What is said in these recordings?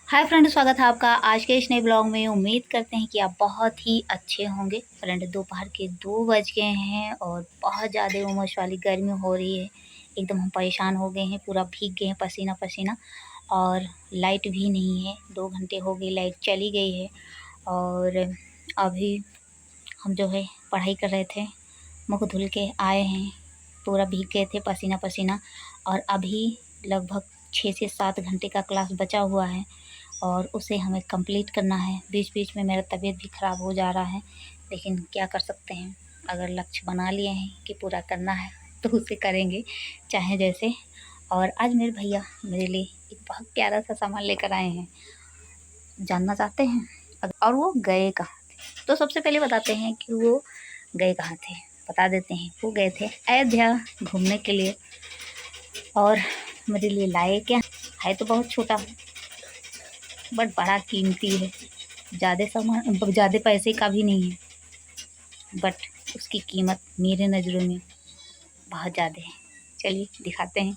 Hi friend, स्वागत है आपका आज के इस नए ब्लॉग में। उम्मीद करते हैं कि आप बहुत ही अच्छे होंगे। फ्रेंड, दोपहर के 2 बज गए हैं और बहुत ज़्यादा उमस वाली गर्मी हो रही है। एकदम हम परेशान हो गए हैं, पूरा भीग गए हैं पसीना पसीना। और लाइट भी नहीं है, 2 घंटे हो गए लाइट चली गई है। और अभी हम जो है पढ़ाई कर रहे थे, मुँह धुल के आए हैं, पूरा भीग गए थे पसीना पसीना। और अभी लगभग 6 से 7 घंटे का क्लास बचा हुआ है और उसे हमें कंप्लीट करना है। बीच बीच में मेरा तबीयत भी ख़राब हो जा रहा है, लेकिन क्या कर सकते हैं। अगर लक्ष्य बना लिए हैं कि पूरा करना है तो उसे करेंगे चाहे जैसे। और आज मेरे भैया मेरे लिए एक बहुत प्यारा सा सामान लेकर आए हैं। जानना चाहते हैं और वो गए कहाँ थे? तो सबसे पहले बताते हैं कि वो गए कहाँ थे। बता देते हैं, वो गए थे अयोध्या घूमने के लिए। और मेरे लिए लाए क्या है, तो बहुत छोटा बट बड़ा कीमती है। ज़्यादा सामान, ज़्यादा पैसे का भी नहीं है, बट उसकी कीमत मेरे नज़रों में बहुत ज़्यादा है। चलिए दिखाते हैं,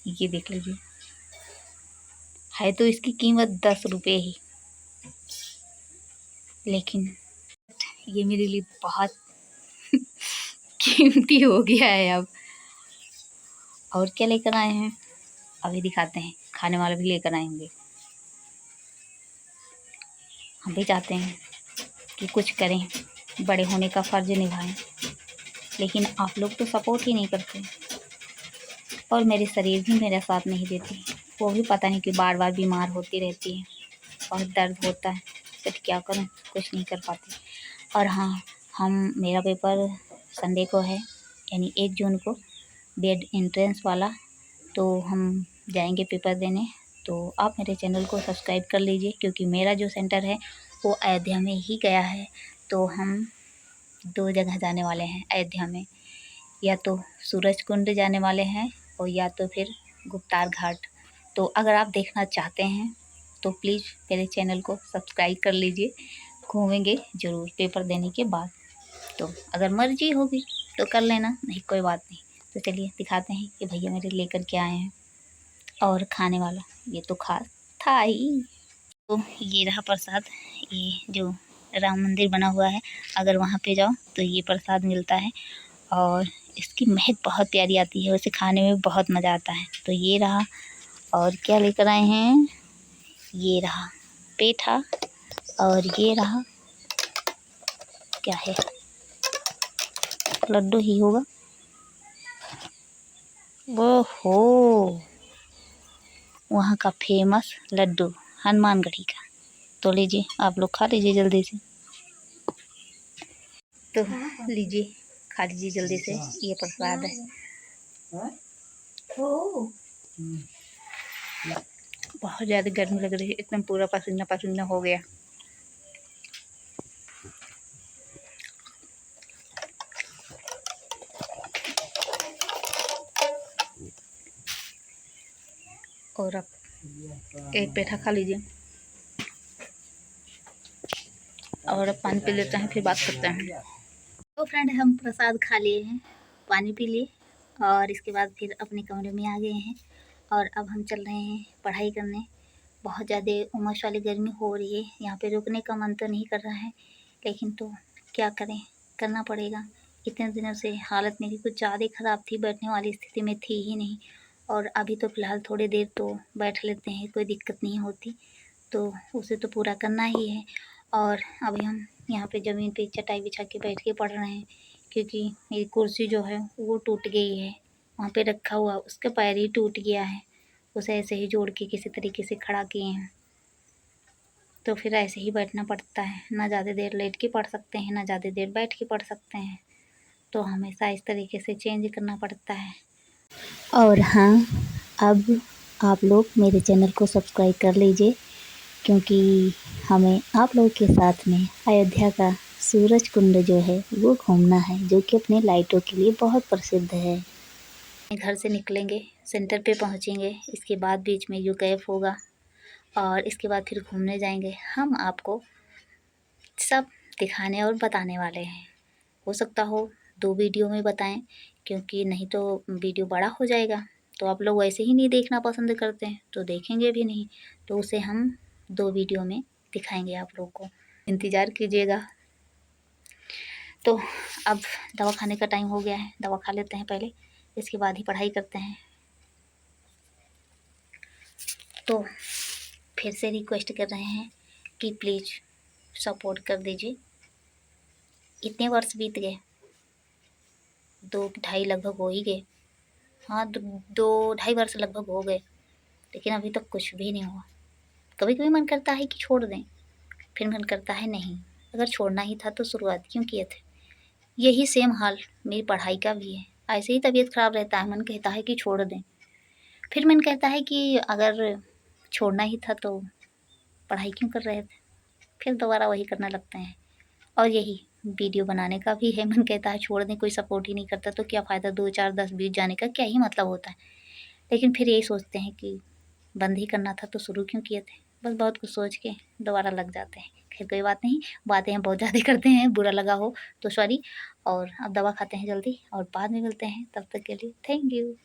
ये देख लीजिए। है तो इसकी कीमत 10 रुपये ही, लेकिन ये मेरे लिए बहुत कीमती हो गया है अब। और क्या लेकर आए हैं अभी दिखाते हैं। खाने वाला भी लेकर आएंगे। हम भी चाहते हैं कि कुछ करें, बड़े होने का फ़र्ज़ निभाएं, लेकिन आप लोग तो सपोर्ट ही नहीं करते। और मेरे शरीर भी मेरा साथ नहीं देती। वो भी पता नहीं कि बार बार बीमार होती रहती है और दर्द होता है, बट क्या करूं, कुछ नहीं कर पाती। और हाँ, हम मेरा पेपर संडे को है, यानी 1 जून को, बीएड एंट्रेंस वाला। तो हम जाएंगे पेपर देने। तो आप मेरे चैनल को सब्सक्राइब कर लीजिए, क्योंकि मेरा जो सेंटर है वो अयोध्या में ही गया है। तो हम 2 जगह जाने वाले हैं अयोध्या में, या तो सूरज कुंड जाने वाले हैं और या तो फिर गुप्तार घाट। तो अगर आप देखना चाहते हैं तो प्लीज़ मेरे चैनल को सब्सक्राइब कर लीजिए। घूमेंगे ज़रूर पेपर देने के बाद। तो अगर मर्जी होगी तो कर लेना, नहीं कोई बात नहीं। तो चलिए दिखाते हैं कि भैया मेरे लेकर के आए हैं। और खाने वाला ये तो खास था ही। तो ये रहा प्रसाद, ये जो राम मंदिर बना हुआ है, अगर वहाँ पे जाओ तो ये प्रसाद मिलता है। और इसकी महक बहुत प्यारी आती है, उसे खाने में बहुत मज़ा आता है। तो ये रहा। और क्या लेकर आए हैं, ये रहा पेठा। और ये रहा, क्या है, लड्डू ही होगा। वो हो, वहाँ का फेमस लड्डू हनुमानगढ़ी का। तो लीजिए, आप लोग खा लीजिए जल्दी से। तो लीजिए, खा लीजिए जल्दी से, ये प्रसाद है। बहुत ज़्यादा गर्मी लग रही है, एकदम पूरा पसीना पसीना हो गया। और अब एक पेठा खा लीजिए और अब पानी पी लेते हैं, फिर बात करते हैं। तो फ्रेंड, हम प्रसाद खा लिए हैं, पानी पी लिए और इसके बाद फिर अपने कमरे में आ गए हैं। और अब हम चल रहे हैं पढ़ाई करने। बहुत ज़्यादा उमस वाली गर्मी हो रही है, यहाँ पे रुकने का मन तो नहीं कर रहा है, लेकिन तो क्या करें, करना पड़ेगा। इतने दिनों से हालत मेरी कुछ ज़्यादा ख़राब थी, बैठने वाली स्थिति में थी ही नहीं। और अभी तो फ़िलहाल थोड़ी देर तो बैठ लेते हैं, कोई दिक्कत नहीं होती। तो उसे तो पूरा करना ही है। और अभी हम यहाँ पे ज़मीन पे चटाई बिछा के बैठ के पढ़ रहे हैं, क्योंकि मेरी कुर्सी जो है वो टूट गई है। वहाँ पे रखा हुआ उसका पैर ही टूट गया है, उसे ऐसे ही जोड़ के किसी तरीके से खड़ा किए हैं। तो फिर ऐसे ही बैठना पड़ता है, ना ज़्यादा देर लेट के पढ़ सकते हैं, ना ज़्यादा देर बैठ के पढ़ सकते हैं। तो हमेशा इस तरीके से चेंज करना पड़ता है। और हाँ, अब आप लोग मेरे चैनल को सब्सक्राइब कर लीजिए, क्योंकि हमें आप लोगों के साथ में अयोध्या का सूरज कुंड जो है वो घूमना है, जो कि अपने लाइटों के लिए बहुत प्रसिद्ध है। घर से निकलेंगे, सेंटर पे पहुंचेंगे, इसके बाद बीच में यू कैफ होगा और इसके बाद फिर घूमने जाएंगे। हम आपको सब दिखाने और बताने वाले हैं। हो सकता हो 2 वीडियो में बताएं, क्योंकि नहीं तो वीडियो बड़ा हो जाएगा। तो आप लोग वैसे ही नहीं देखना पसंद करते हैं तो देखेंगे भी नहीं, तो उसे हम 2 वीडियो में दिखाएंगे आप लोग को, इंतज़ार कीजिएगा। तो अब दवा खाने का टाइम हो गया है, दवा खा लेते हैं पहले, इसके बाद ही पढ़ाई करते हैं। तो फिर से रिक्वेस्ट कर रहे हैं कि प्लीज़ सपोर्ट कर दीजिए। इतने वर्ष बीत गए, 2 ढाई लगभग हो ही गए, हाँ 2 ढाई वर्ष लगभग हो गए, लेकिन अभी तक कुछ भी नहीं हुआ। कभी कभी मन करता है कि छोड़ दें, फिर मन करता है नहीं, अगर छोड़ना ही था तो शुरुआत क्यों किए थे। यही सेम हाल मेरी पढ़ाई का भी है, ऐसे ही तबीयत ख़राब रहता है, मन कहता है कि छोड़ दें, फिर मन कहता है कि अगर छोड़ना ही था तो पढ़ाई क्यों कर रहे थे, फिर दोबारा वही करने लगते हैं। और यही वीडियो बनाने का भी है, मन कहता है छोड़ दें, कोई सपोर्ट ही नहीं करता तो क्या फ़ायदा, 2 4 10 20 जाने का क्या ही मतलब होता है। लेकिन फिर यही सोचते हैं कि बंद ही करना था तो शुरू क्यों किए थे, बस बहुत कुछ सोच के दोबारा लग जाते हैं। खैर कोई बात नहीं, बातें हम बहुत ज़्यादा करते हैं, बुरा लगा हो तो सॉरी। और अब दवा खाते हैं जल्दी और बाद में मिलते हैं, तब तक के लिए थैंक यू।